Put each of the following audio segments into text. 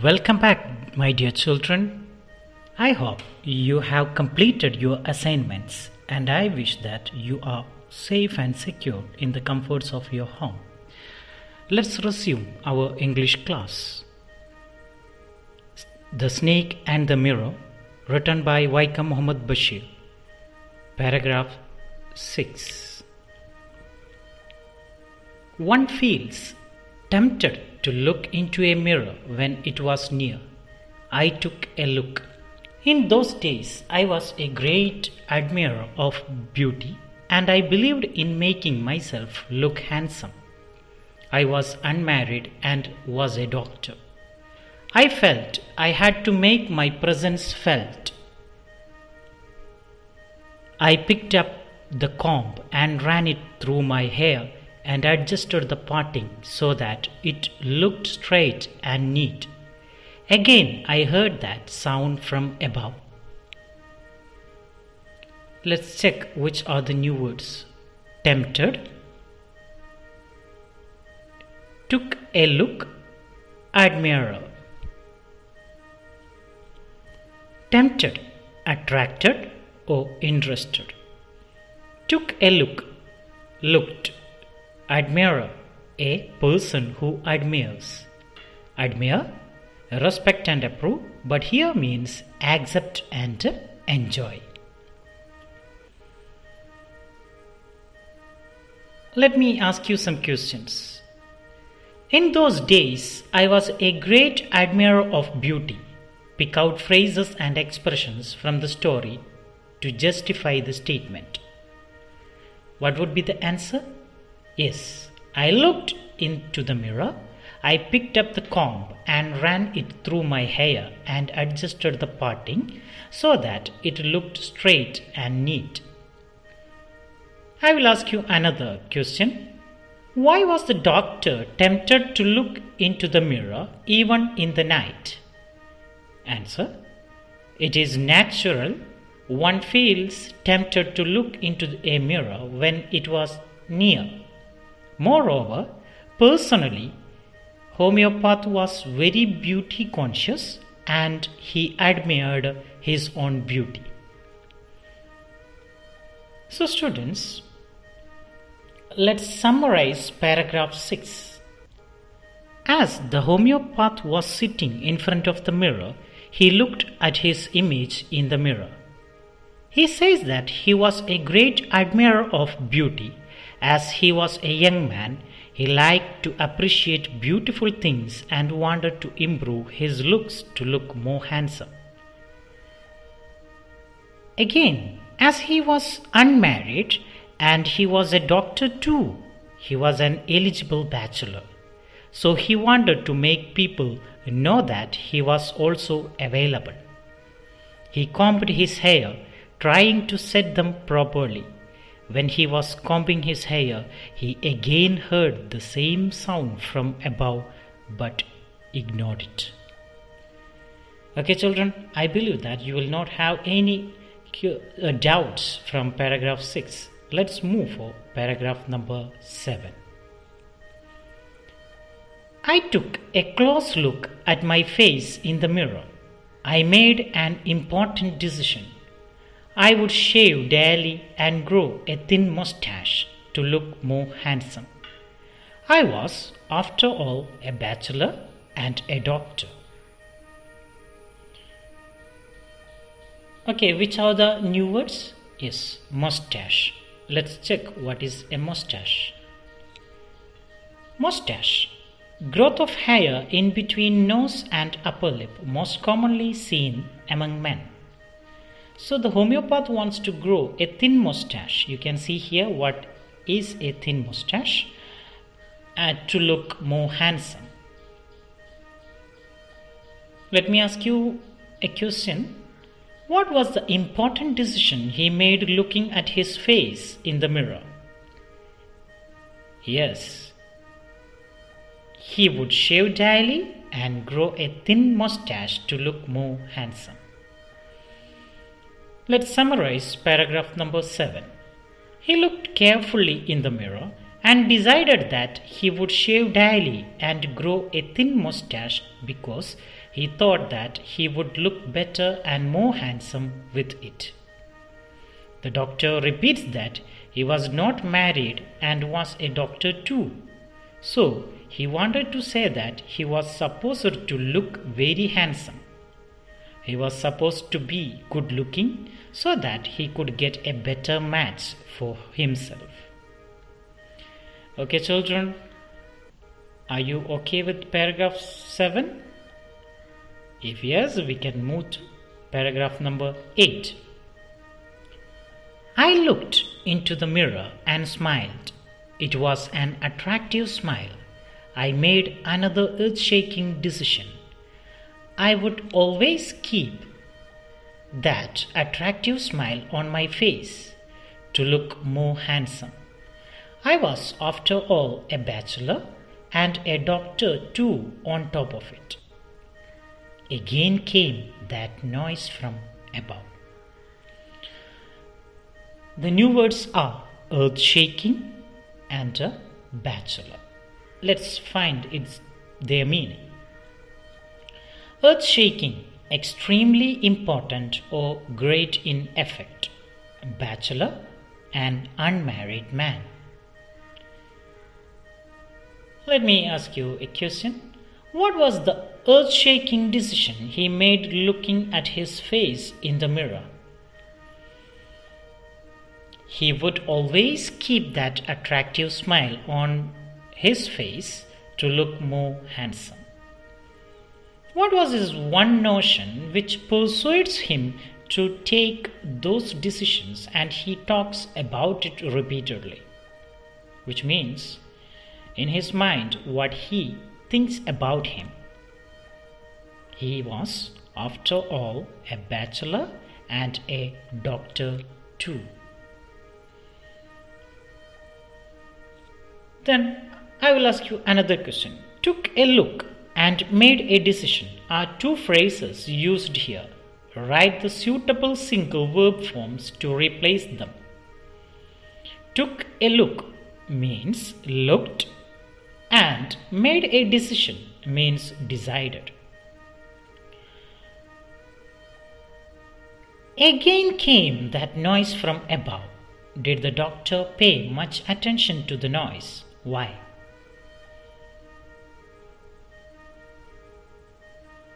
Welcome back, my dear children. I hope you have completed your assignments and I wish that you are safe and secure in the comforts of your home. Let's resume our English class. The Snake and the Mirror, written by Vaikam Muhammad Bashir. Paragraph 6. One feels tempted to look into a mirror when it was near. I took a look. In those days, I was a great admirer of beauty and I believed in making myself look handsome. I was unmarried and was a doctor. I felt I had to make my presence felt. I picked up the comb and ran it through my hair and adjusted the parting so that it looked straight and neat. Again, I heard that sound from above. Let's check which are the new words. Tempted, took a look, admirer. Tempted, attracted or interested. Took a look, looked. Admirer, a person who admires. Admire, respect and approve, but here means accept and enjoy. Let me ask you some questions. In those days, I was a great admirer of beauty. Pick out phrases and expressions from the story to justify the statement. What would be the answer? Yes, I looked into the mirror, I picked up the comb and ran it through my hair and adjusted the parting so that it looked straight and neat. I will ask you another question. Why was the doctor tempted to look into the mirror even in the night? Answer. It is natural. One feels tempted to look into a mirror when it was near. Moreover, personally, homeopath was very beauty conscious and he admired his own beauty. So students, let's summarize paragraph 6. As the homeopath was sitting in front of the mirror, he looked at his image in the mirror. He says that he was a great admirer of beauty. As he was a young man, he liked to appreciate beautiful things and wanted to improve his looks to look more handsome. Again, as he was unmarried and he was a doctor too, he was an eligible bachelor. So he wanted to make people know that he was also available. He combed his hair, trying to set them properly. When he was combing his hair, he again heard the same sound from above but ignored it. Okay, children, I believe that you will not have any doubts from paragraph 6. Let's move for paragraph number 7. I took a close look at my face in the mirror. I made an important decision. I would shave daily and grow a thin mustache to look more handsome. I was, after all, a bachelor and a doctor. Okay, which are the new words? Yes, mustache. Let's check what is a mustache. Mustache. Growth of hair in between nose and upper lip, most commonly seen among men. So the homeopath wants to grow a thin mustache. You can see here what is a thin mustache to look more handsome. Let me ask you a question. What was the important decision he made looking at his face in the mirror? Yes, he would shave daily and grow a thin mustache to look more handsome. Let's summarize paragraph number 7. He looked carefully in the mirror and decided that he would shave daily and grow a thin mustache because He thought that he would look better and more handsome with it. The doctor repeats that he was not married and was a doctor too. So he wanted to say that he was supposed to look very handsome. He was supposed to be good looking so that he could get a better match for himself. Okay, children, are you okay with paragraph 7? If yes, we can move to paragraph number 8. I looked into the mirror and smiled. It was an attractive smile. I made another earth-shaking decision. I would always keep that attractive smile on my face to look more handsome. I was, after all, a bachelor and a doctor too on top of it. Again came that noise from above. The new words are earth-shaking and a bachelor. Let's find their meaning. Earth-shaking, extremely important or great in effect. Bachelor, an unmarried man. Let me ask you a question. What was the earth-shaking decision he made looking at his face in the mirror? He would always keep that attractive smile on his face to look more handsome. What was his one notion which persuades him to take those decisions, and he talks about it repeatedly? Which means, in his mind, what he thinks about him. He was, after all, a bachelor and a doctor too. Then I will ask you another question. Took a look and made a decision are two phrases used here. Write the suitable single verb forms to replace them. Took a look means looked, and made a decision means decided. Again came that noise from above. Did the doctor pay much attention to the noise? Why?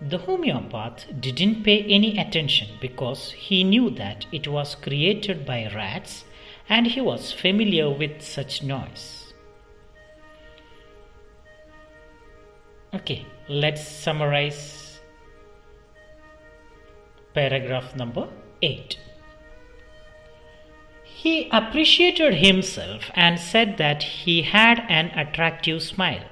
The homeopath didn't pay any attention because he knew that it was created by rats and he was familiar with such noise. Okay, let's summarize paragraph number 8. He appreciated himself and said that he had an attractive smile.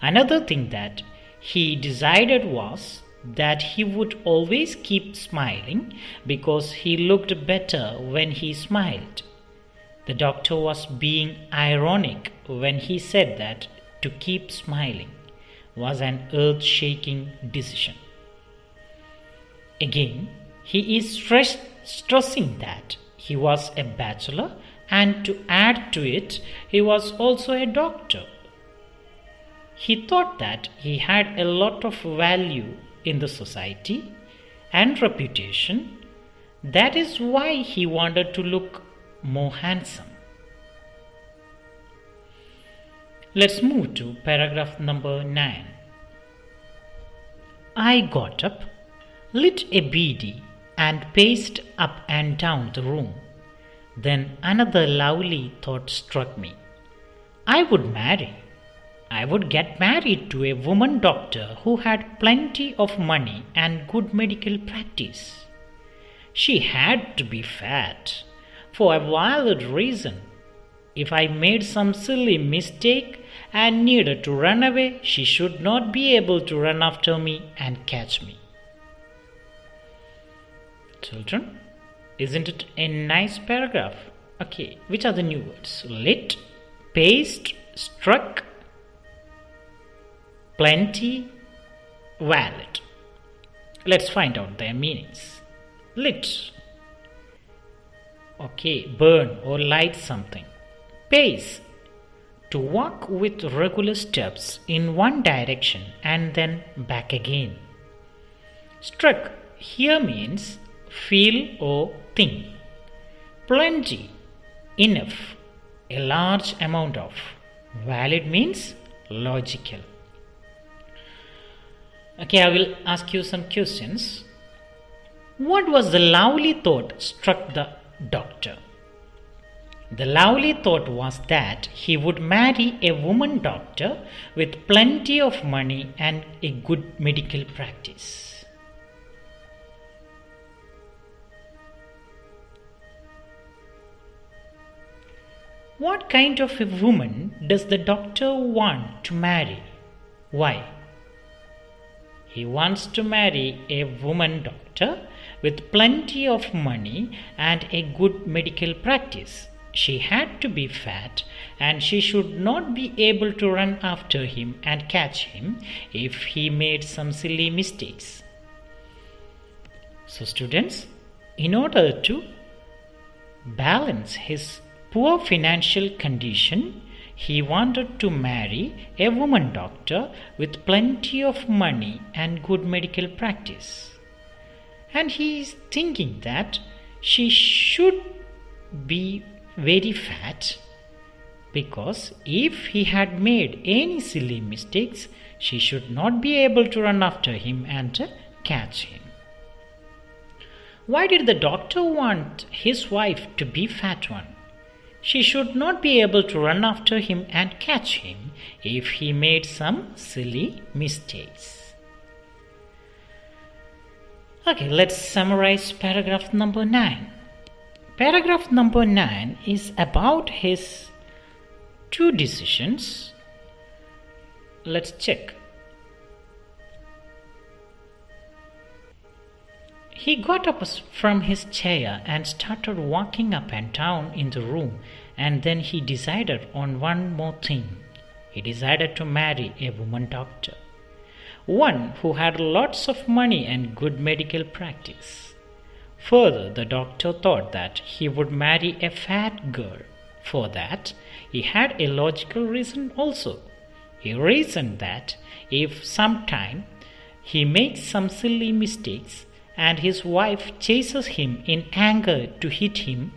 Another thing that he decided was that he would always keep smiling because he looked better when he smiled. The doctor was being ironic when he said that to keep smiling was an earth-shaking decision. Again, he is stressing that he was a bachelor, and to add to it, he was also a doctor. He thought that he had a lot of value in the society and reputation. That is why he wanted to look more handsome. Let's move to paragraph number 9. I got up, lit a beedi, and paced up and down the room. Then another lovely thought struck me. I would marry. I would get married to a woman doctor who had plenty of money and good medical practice. She had to be fat, for a valid reason. If I made some silly mistake and needed to run away, she should not be able to run after me and catch me. Children, isn't it a nice paragraph? Okay, which are the new words? Lit, paced, struck, plenty, valid. Let's find out their meanings. Lit. Okay, burn or light something. Pace. To walk with regular steps in one direction and then back again. Struck here means feel or think. Plenty, enough, a large amount of. Valid means logical. Okay, I will ask you some questions. What was the lovely thought struck the doctor? The lovely thought was that he would marry a woman doctor with plenty of money and a good medical practice. What kind of a woman does the doctor want to marry? Why? He wants to marry a woman doctor with plenty of money and a good medical practice. She had to be fat and she should not be able to run after him and catch him if he made some silly mistakes. So students, in order to balance his poor financial condition, he wanted to marry a woman doctor with plenty of money and good medical practice. And he is thinking that she should be very fat, because if he had made any silly mistakes, she should not be able to run after him and catch him. Why did the doctor want his wife to be fat one? She should not be able to run after him and catch him if he made some silly mistakes. Okay, let's summarize paragraph number 9. Paragraph number 9 is about his two decisions. Let's check. He got up from his chair and started walking up and down in the room, and then he decided on one more thing. He decided to marry a woman doctor, one who had lots of money and good medical practice. Further, the doctor thought that he would marry a fat girl. For that, he had a logical reason also. He reasoned that if sometime he makes some silly mistakes and his wife chases him in anger to hit him,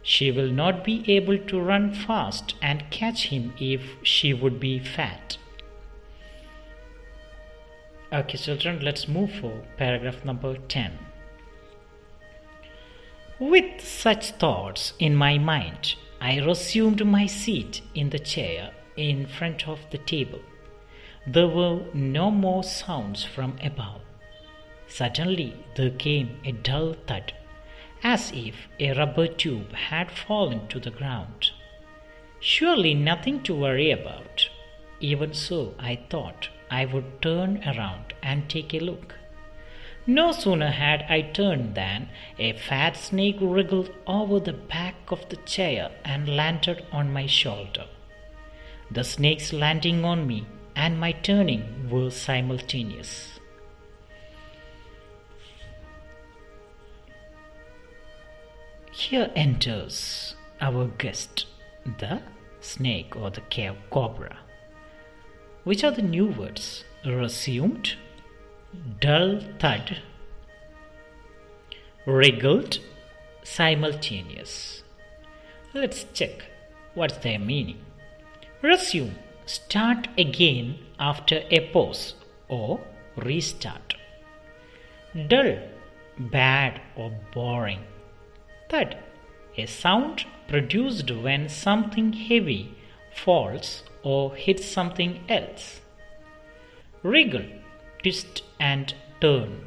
she will not be able to run fast and catch him if she would be fat. Okay, children, let's move for paragraph number 10. With such thoughts in my mind, I resumed my seat in the chair in front of the table. There were no more sounds from above. Suddenly there came a dull thud, as if a rubber tube had fallen to the ground. Surely nothing to worry about. Even so, I thought I would turn around and take a look. No sooner had I turned than a fat snake wriggled over the back of the chair and landed on my shoulder. The snake's landing on me and my turning were simultaneous. Here enters our guest, the snake or the cobra. Which are the new words? Resumed, dull thud, wriggled, simultaneous. Let's check what's their meaning. Resume, start again after a pause or restart. Dull, bad or boring. Thud, a sound produced when something heavy falls or hits something else. Wriggle, twist and turn.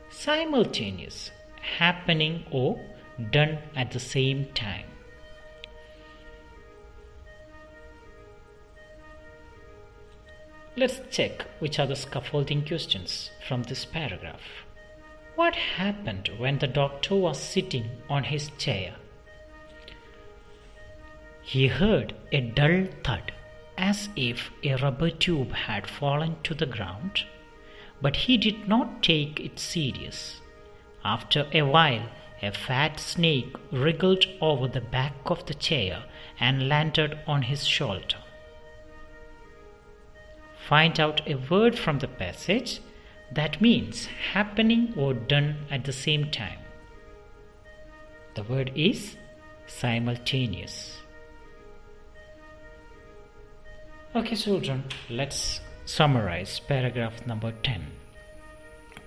Simultaneous, happening or done at the same time. Let's check which are the scaffolding questions from this paragraph. What happened when the doctor was sitting on his chair? He heard a dull thud, as if a rubber tube had fallen to the ground, but he did not take it serious. After a while, a fat snake wriggled over the back of the chair and landed on his shoulder. Find out a word from the passage That means happening or done at the same time. The word is simultaneous. Okay, children, let's summarize paragraph number 10.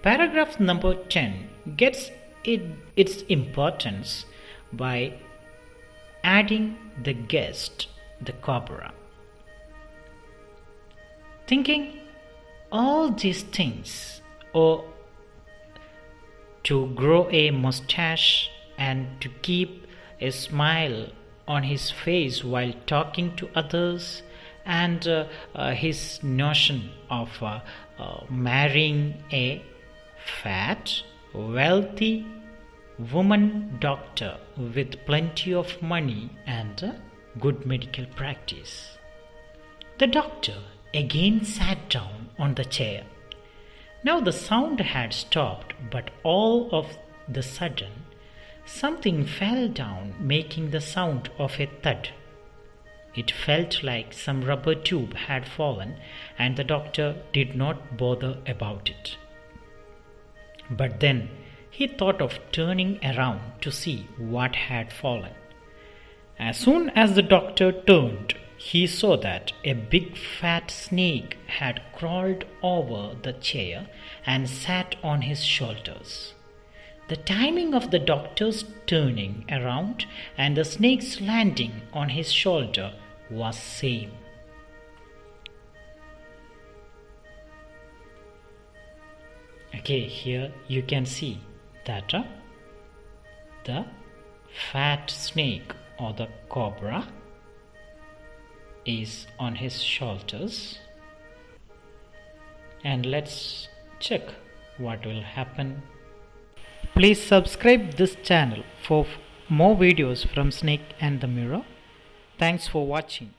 Paragraph number 10 gets its importance by adding the guest, the cobra. Thinking all these things, or to grow a mustache and to keep a smile on his face while talking to others, and his notion of marrying a fat, wealthy woman doctor with plenty of money and good medical practice. The doctor again sat down on the chair. Now the sound had stopped, but all of the sudden something fell down, making the sound of a thud. It felt like some rubber tube had fallen, and the doctor did not bother about it. But then he thought of turning around to see what had fallen. As soon as the doctor turned, he saw that a big fat snake had crawled over the chair and sat on his shoulders. The timing of the doctor's turning around and the snake's landing on his shoulder was same. Okay, here you can see that the fat snake or the cobra is on his shoulders, and let's check what will happen. Please subscribe this channel for more videos from Snake and the Mirror. Thanks for watching.